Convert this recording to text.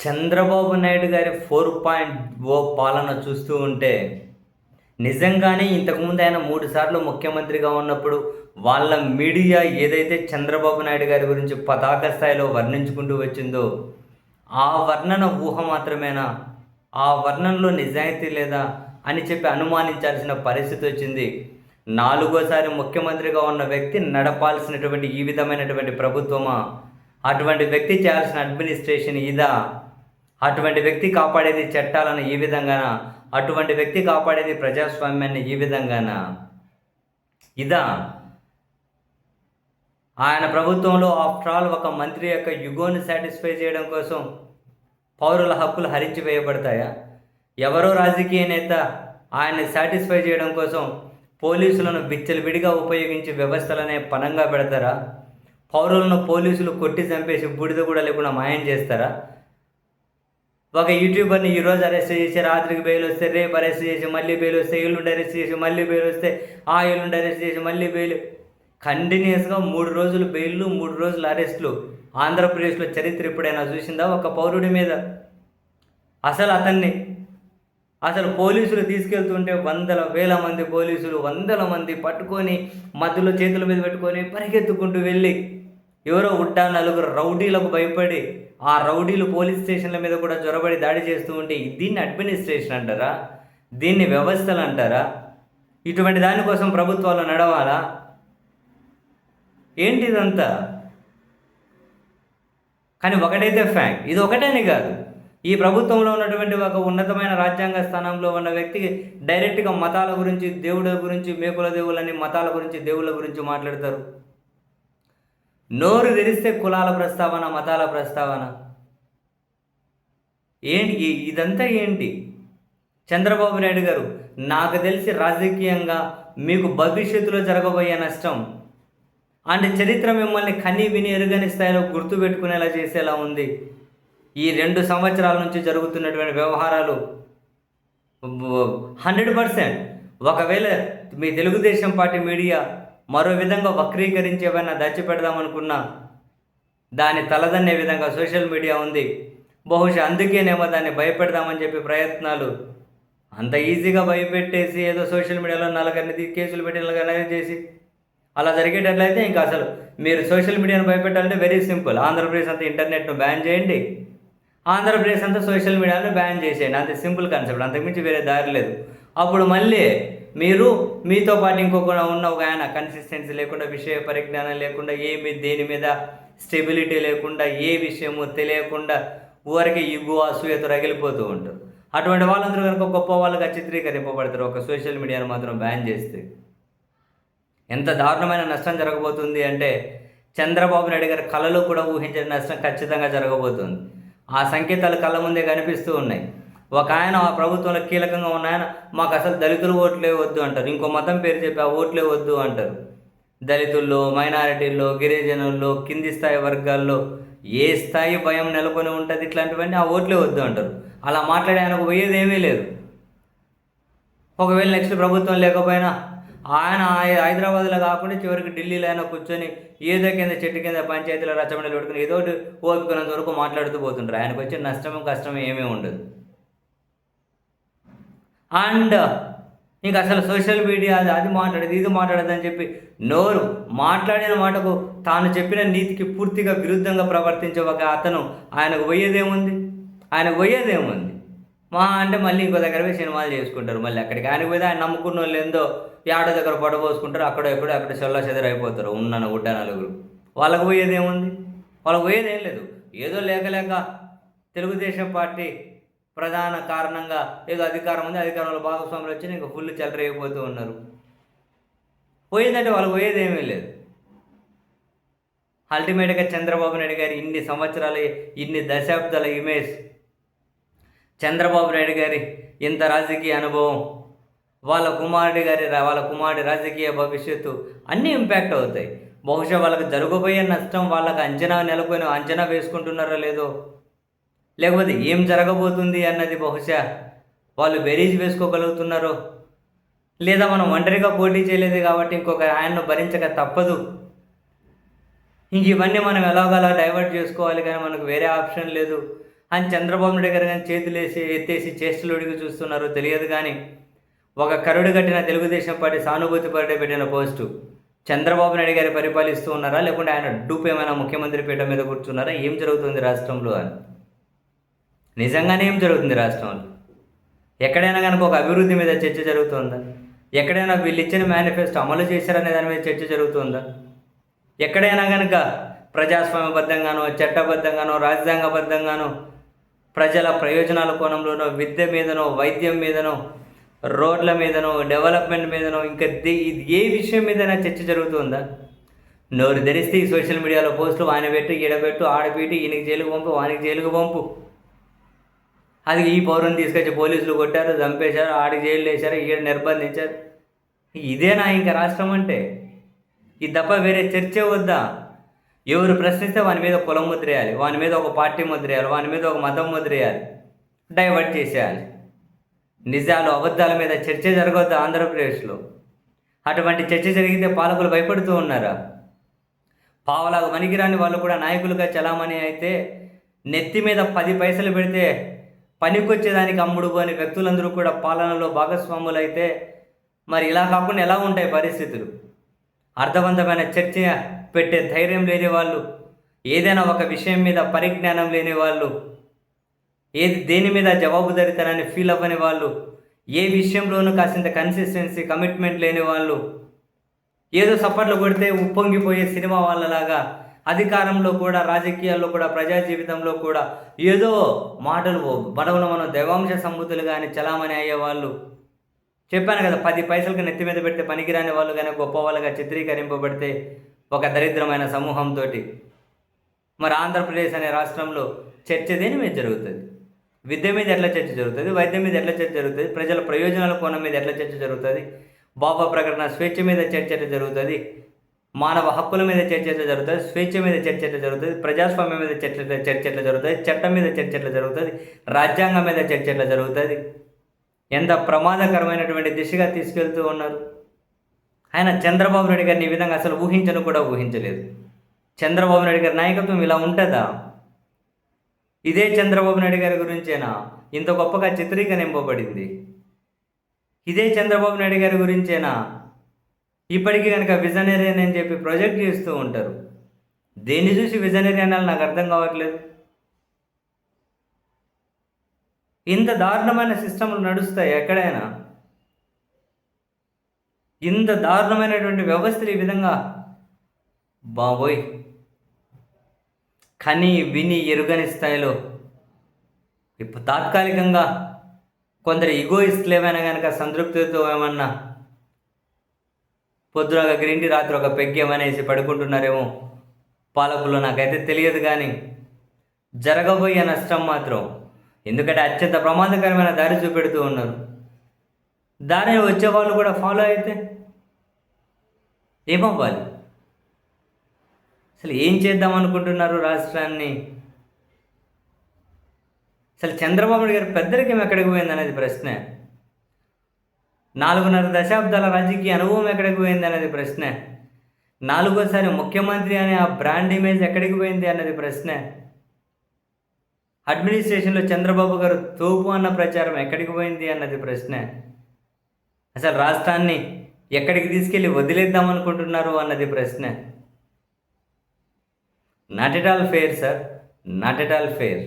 చంద్రబాబు నాయుడు గారి 4.0 పాలన చూస్తూ ఉంటే నిజంగానే ఇంతకుముందు ఆయన 3 సార్లు ముఖ్యమంత్రిగా ఉన్నప్పుడు వాళ్ళ మీడియా ఏదైతే చంద్రబాబు నాయుడు గారి గురించి పతాక స్థాయిలో వర్ణించుకుంటూ వచ్చిందో ఆ వర్ణన ఊహ మాత్రమేనా? ఆ వర్ణనలో నిజాయితీ లేదా? అని చెప్పి అనుమానించాల్సిన పరిస్థితి వచ్చింది. నాలుగోసారి ముఖ్యమంత్రిగా ఉన్న వ్యక్తి నడపాల్సినటువంటి ఈ విధమైనటువంటి ప్రభుత్వమా? అటువంటి వ్యక్తి చేయాల్సిన అడ్మినిస్ట్రేషన్ ఇదా? అటువంటి వ్యక్తి కాపాడేది చట్టాలను ఈ విధంగానా? అటువంటి వ్యక్తి కాపాడేది ప్రజాస్వామ్యాన్ని ఈ విధంగానా? ఇదా? ఆయన ప్రభుత్వంలో ఆఫ్టర్ ఆల్ ఒక మంత్రి యొక్క యుగోని సాటిస్ఫై చేయడం కోసం పౌరుల హక్కులు హరించి వేయబడతాయా? ఎవరో రాజకీయ నేత ఆయన్ని సాటిస్ఫై చేయడం కోసం పోలీసులను విచ్చలవిడిగా ఉపయోగించి వ్యవస్థలనే పనంగా పెడతారా? పౌరులను పోలీసులు కొట్టి చంపేసి బూడిద కూడా లేకుండా మాయం చేస్తారా? ఒక యూట్యూబర్ని ఈరోజు అరెస్ట్ చేసి రాత్రికి బెయిల్ వస్తే రేపు అరెస్ట్ చేసి మళ్ళీ బెయిల్ వస్తే ఎల్లుండి అరెస్ట్ చేసి మళ్ళీ బెయిల్ వస్తే ఆ ఎల్లుండి అరెస్ట్ చేసి మళ్ళీ బెయిల్, కంటిన్యూస్గా 3 రోజులు బెయిల్లు 3 రోజులు అరెస్టులు. ఆంధ్రప్రదేశ్లో చరిత్ర ఎప్పుడైనా చూసిందా ఒక పౌరుడి మీద? అసలు పోలీసులు తీసుకెళ్తుంటే వేల మంది పోలీసులు 100 మంది పట్టుకొని మధ్యలో చేతుల మీద పెట్టుకొని పరిగెత్తుకుంటూ వెళ్ళి ఎవరో నలుగురు రౌడీలకు భయపడి ఆ రౌడీలు పోలీస్ స్టేషన్ల మీద కూడా జొరబడి దాడి చేస్తూ ఉంటే దీన్ని అడ్మినిస్ట్రేషన్ అంటారా? దీన్ని వ్యవస్థలు అంటారా? ఇటువంటి దానికోసం ప్రభుత్వాలు నడవాలా? ఏంటిదంతా? కానీ ఒకటైతే ఫ్యాక్ట్, ఇది ఒకటేనే కాదు, ఈ ప్రభుత్వంలో ఉన్నటువంటి ఒక ఉన్నతమైన రాజ్యాంగ స్థానంలో ఉన్న వ్యక్తికి డైరెక్ట్గా మతాల గురించి, దేవుళ్ళ గురించి, మేకుల దేవుళ్ళని మతాల గురించి, దేవుళ్ళ గురించి మాట్లాడతారు. నోరు తెరిస్తే కులాల ప్రస్తావన, మతాల ప్రస్తావన. ఏంటి ఇదంతా? ఏంటి? చంద్రబాబు నాయుడు గారు, నాకు తెలిసి రాజకీయంగా మీకు భవిష్యత్తులో జరగబోయే నష్టం అంటే చరిత్ర మిమ్మల్ని కని విని ఎరుగని స్థాయిలో గుర్తుపెట్టుకునేలా చేసేలా ఉంది. ఈ 2 సంవత్సరాల నుంచి జరుగుతున్నటువంటి వ్యవహారాలు 100%. ఒకవేళ మీ తెలుగుదేశం పార్టీ మీడియా మరో విధంగా వక్రీకరించి ఏమైనా దాచిపెడదామనుకున్నా దాన్ని తలదన్నే విధంగా సోషల్ మీడియా ఉంది. బహుశా అందుకేనేమో దాన్ని భయపెడదామని చెప్పి ప్రయత్నాలు. అంత ఈజీగా భయపెట్టేసి ఏదో సోషల్ మీడియాలో నలుగురిని కేసులు పెట్టి నలుగురిని చేసి అలా జరిగేటట్లయితే ఇంకా అసలు మీరు సోషల్ మీడియాను భయపెట్టాలంటే వెరీ సింపుల్. ఆంధ్రప్రదేశ్ అంతా ఇంటర్నెట్ను బ్యాన్ చేయండి, ఆంధ్రప్రదేశ్ అంతా సోషల్ మీడియాను బ్యాన్ చేసేయండి. అంతే సింపుల్ కాన్సెప్ట్, అంతకుమించి వేరే దారి లేదు. అప్పుడు మళ్ళీ మీతో పాటు ఇంకొక ఉన్న ఒక ఆయన కన్సిస్టెన్సీ లేకుండా, విషయ పరిజ్ఞానం లేకుండా, దేని మీద స్టెబిలిటీ లేకుండా, ఏ విషయము తెలియకుండా ఊరికి ఇగ్గు అసూయతో రగిలిపోతూ ఉంటారు. అటువంటి వాళ్ళందరూ కనుక గొప్ప వాళ్ళగా చిత్రీకరింపబడతారు ఒక సోషల్ మీడియాను మాత్రం బ్యాన్ చేస్తే. ఎంత దారుణమైన నష్టం జరగబోతుంది అంటే చంద్రబాబు నాయుడు గారి కళలో కూడా ఊహించిన నష్టం ఖచ్చితంగా జరగబోతుంది. ఆ సంకేతాలు కళ్ళ ముందే కనిపిస్తూ ఉన్నాయి. ఒక ఆయన ఆ ప్రభుత్వంలో కీలకంగా ఉన్న ఆయన మాకు అసలు దళితులు ఓట్లే వద్దు అంటారు, ఇంకో మతం పేరు చెప్పి ఆ ఓట్లే వద్దు అంటారు. దళితుల్లో, మైనారిటీల్లో, గిరిజనుల్లో, కింది స్థాయి వర్గాల్లో ఏ స్థాయి భయం నెలకొని ఉంటుంది ఇట్లాంటివన్నీ ఆ ఓట్లే వద్దు అంటారు. అలా మాట్లాడే ఆయనకు పోయేది ఏమీ లేదు. ఒకవేళ నెక్స్ట్ ప్రభుత్వం లేకపోయినా ఆయన హైదరాబాద్లో కాకుండా చివరికి ఢిల్లీలో అయినా కూర్చొని ఏదో కింద చెట్టు కింద పంచాయతీలో రచ్చబండలు పెట్టుకుని ఏదో ఓపికనంత వరకు మాట్లాడుతూ పోతుంటారు. ఆయనకు వచ్చే నష్టము కష్టము ఏమీ ఉండదు. అండ్ ఇంకా అసలు సోషల్ మీడియా అది మాట్లాడేది ఇది మాట్లాడదు అని చెప్పి నోరు మాట్లాడిన మాటకు తాను చెప్పిన నీతికి పూర్తిగా విరుద్ధంగా ప్రవర్తించే ఒక అతను ఆయనకు పోయేదేముంది? అంటే మళ్ళీ ఇంకో దగ్గర పోయి సినిమాలు చేసుకుంటారు. మళ్ళీ అక్కడికి ఆయనకు పోయి ఆయన నమ్ముకున్న వాళ్ళు ఏందో ఏడో దగ్గర పడబోసుకుంటారు, అక్కడ చెల్ల చెదరైపోతారు ఉన్న నలుగురు. వాళ్ళకు పోయేదేముంది? వాళ్ళకు పోయేదేం లేదు. ఏదో లేక తెలుగుదేశం పార్టీ ప్రధాన కారణంగా ఏదో అధికారం ఉంది, అధికారంలో భాగస్వాములు వచ్చి ఇంకా ఫుల్ చెలరైపోతూ ఉన్నారు. పోయిందంటే వాళ్ళకు పోయేదేమీ లేదు. అల్టిమేట్గా చంద్రబాబు నాయుడు గారి ఇన్ని సంవత్సరాల, ఇన్ని దశాబ్దాల ఇమేజ్, చంద్రబాబు నాయుడు గారి ఇంత రాజకీయ అనుభవం, వాళ్ళ కుమారుడి రాజకీయ భవిష్యత్తు అన్నీ ఇంపాక్ట్ అవుతాయి. బహుశా వాళ్ళకి జరగబోయే నష్టం వాళ్ళకి అంచనా వేసుకుంటున్నారో లేదో, లేకపోతే ఏం జరగబోతుంది అన్నది బహుశా వాళ్ళు బెరీజ్ వేసుకోగలుగుతున్నారో, లేదా మనం ఒంటరిగా పోటీ చేయలేదు కాబట్టి ఇంకొక ఆయన్ను భరించక తప్పదు, ఇంక ఇవన్నీ మనం ఎలాగోలా డైవర్ట్ చేసుకోవాలి కానీ మనకు వేరే ఆప్షన్ లేదు అని చంద్రబాబు నాయుడు గారు కానీ చేతులేసి ఎత్తేసి చేష్టలు ఉడిగి చూస్తున్నారో తెలియదు. కానీ ఒక కరుడు కట్టిన తెలుగుదేశం పార్టీ సానుభూతి పార్టీ పెట్టిన పోస్టు చంద్రబాబు నాయుడు గారి పరిపాలిస్తూ ఉన్నారా, లేకుంటే ఆయన డూప్ ఏమైనా ముఖ్యమంత్రి పీఠం మీద కూర్చున్నారా, ఏం జరుగుతుంది రాష్ట్రంలో అని. నిజంగానే ఏం జరుగుతుంది రాష్ట్రంలో? ఎక్కడైనా కనుక ఒక అభివృద్ధి మీద చర్చ జరుగుతుందా? ఎక్కడైనా వీళ్ళు ఇచ్చిన మేనిఫెస్టో అమలు చేశారనే దాని మీద చర్చ జరుగుతుందా? ఎక్కడైనా కనుక ప్రజాస్వామ్యబద్ధంగానో, చట్టబద్ధంగానో, రాజ్యాంగబద్ధంగానో, ప్రజల ప్రయోజనాల కోణంలోనో, విద్య మీదనో, వైద్యం మీదనో, రోడ్ల మీదనో, డెవలప్మెంట్ మీదనో, ఇంకా ఇది ఏ విషయం మీదైనా చర్చ జరుగుతుందా? నోరు ధరిస్తే ఈ సోషల్ మీడియాలో పోస్టులు ఆయన పెట్టు, ఈడబెట్టు, ఆడబెట్టి, ఈయనకి జైలుకు పంపు, వానికి జైలుకు పంపు, అది ఈ పౌరుని తీసుకొచ్చి పోలీసులు కొట్టారు, చంపేశారు, ఆడికి జైలు వేశారు, ఈడ నిర్బంధించారు. ఇదేనా ఇంకా రాష్ట్రం అంటే? ఇది తప్ప వేరే చర్చే వద్దా? ఎవరు ప్రశ్నిస్తే వాని మీద కులం ముద్రేయాలి, వాని మీద ఒక పార్టీ ముద్రేయాలి, వాని మీద ఒక మతం ముద్రేయాలి, డైవర్ట్ చేసేయాలి. నిజాలు అబద్ధాల మీద చర్చ జరగవద్దు ఆంధ్రప్రదేశ్లో. అటువంటి చర్చ జరిగితే పాలకులు భయపడుతూ ఉన్నారా? పావలాగా పనికిరాని వాళ్ళు కూడా నాయకులుగా చలామణి అయితే, నెత్తి మీద 10 పైసలు పెడితే పనికొచ్చేదానికి అమ్ముడు పోని వ్యక్తులందరూ కూడా పాలనలో భాగస్వాములు అయితే, మరి ఇలా కాకుండా ఎలా ఉంటాయి పరిస్థితులు? అర్థవంతమైన చర్చ పెట్టే ధైర్యం లేని వాళ్ళు, ఏదైనా ఒక విషయం మీద పరిజ్ఞానం లేని వాళ్ళు, దేని మీద జవాబుదారీతనాన్ని ఫీల్ అవ్వని వాళ్ళు, ఏ విషయంలోనూ కాసింత కన్సిస్టెన్సీ కమిట్మెంట్ లేని వాళ్ళు, ఏదో సపోర్ట్లు కొడితే ఉప్పొంగిపోయే సినిమా వాళ్ళలాగా అధికారంలో కూడా, రాజకీయాల్లో కూడా, ప్రజా జీవితంలో కూడా ఏదో మాటలు బడవన మనం దైవాంశ సంబుతులు కానీ చలామణి అయ్యేవాళ్ళు. చెప్పాను కదా, 10 పైసలకు నెత్తి మీద పెడితే పనికిరాని వాళ్ళు కానీ గొప్ప వాళ్ళుగా చిత్రీకరింపబడితే ఒక దరిద్రమైన సమూహంతో. మరి ఆంధ్రప్రదేశ్ అనే రాష్ట్రంలో చర్చ దేని మీద జరుగుతుంది? విద్య మీద ఎట్లా చర్చ జరుగుతుంది? వైద్యం మీద ఎట్లా చర్చ జరుగుతుంది? ప్రజల ప్రయోజనాల కోణం మీద ఎట్లా చర్చ జరుగుతుంది? బాబా ప్రకటన స్వేచ్ఛ మీద చర్చ ఎట్లా జరుగుతుంది? మానవ హక్కుల మీద చర్చ ఎట్లా జరుగుతుంది? స్వేచ్ఛ మీద చర్చ ఎట్లా జరుగుతుంది? ప్రజాస్వామ్యం మీద చర్చ ఎట్లా జరుగుతుంది? చట్టం మీద చర్చ ఎట్లా జరుగుతుంది? రాజ్యాంగం మీద చర్చ ఎట్లా జరుగుతుంది? ఎంత ప్రమాదకరమైనటువంటి దిశగా తీసుకెళ్తూ ఉన్నారు. ఆయన చంద్రబాబు నాయుడు గారిని ఈ విధంగా అసలు ఊహించను కూడా ఊహించలేదు. చంద్రబాబు నాయుడు గారి నాయకత్వం ఇలా ఉంటుందా? ఇదే చంద్రబాబు నాయుడు గారి గురించేనా ఇంత గొప్పగా చిత్రీకరింపబడింది? ఇదే చంద్రబాబు నాయుడు గారి గురించేనా ఇప్పటికీ కనుక విజనరీ అని చెప్పి ప్రొజెక్ట్ చేస్తూ ఉంటారు? దేన్ని చూసి విజనరీ అనాలి నాకు అర్థం కావట్లేదు. ఇంత దారుణమైన సిస్టమ్లు నడుస్తాయి ఎక్కడైనా? ఇంత దారుణమైనటువంటి వ్యవస్థలు ఈ విధంగా బాబోయ్ కని విని ఎరుగని స్థాయిలో ఇప్పుడు తాత్కాలికంగా కొందరు ఈగోయిస్టులు ఏమైనా కనుక సంతృప్తితో ఏమన్నా పొద్దున ఒక గ్రీన్ టీ, రాత్రి ఒక పెగ్గేమనేసి పడుకుంటున్నారేమో పాలకులు, నాకైతే తెలియదు. కానీ జరగబోయే నష్టం మాత్రం, ఎందుకంటే అత్యంత ప్రమాదకరమైన దారి చూపెడుతూ ఉన్నారు. దారిని వచ్చేవాళ్ళు కూడా ఫాలో అయితే ఏమవ్వాలి? అసలు ఏం చేద్దాం అనుకుంటున్నారు రాష్ట్రాన్ని? అసలు చంద్రబాబు నాయుడు గారి పెద్దరికం ఎక్కడికి పోయింది అనేది ప్రశ్న. 4.5 దశాబ్దాల రాజకీయ అనుభవం ఎక్కడికి పోయింది అనేది ప్రశ్న. 4వసారి ముఖ్యమంత్రి అనే ఆ బ్రాండ్ ఇమేజ్ ఎక్కడికి పోయింది అన్నది ప్రశ్న. అడ్మినిస్ట్రేషన్లో చంద్రబాబు గారు తోపు అన్న ప్రచారం ఎక్కడికి పోయింది అన్నది ప్రశ్న. అసలు రాష్ట్రాన్ని ఎక్కడికి తీసుకెళ్ళి వదిలేద్దాం అనుకుంటున్నారు అన్నది ప్రశ్న. Not at all fair sir, not at all fair.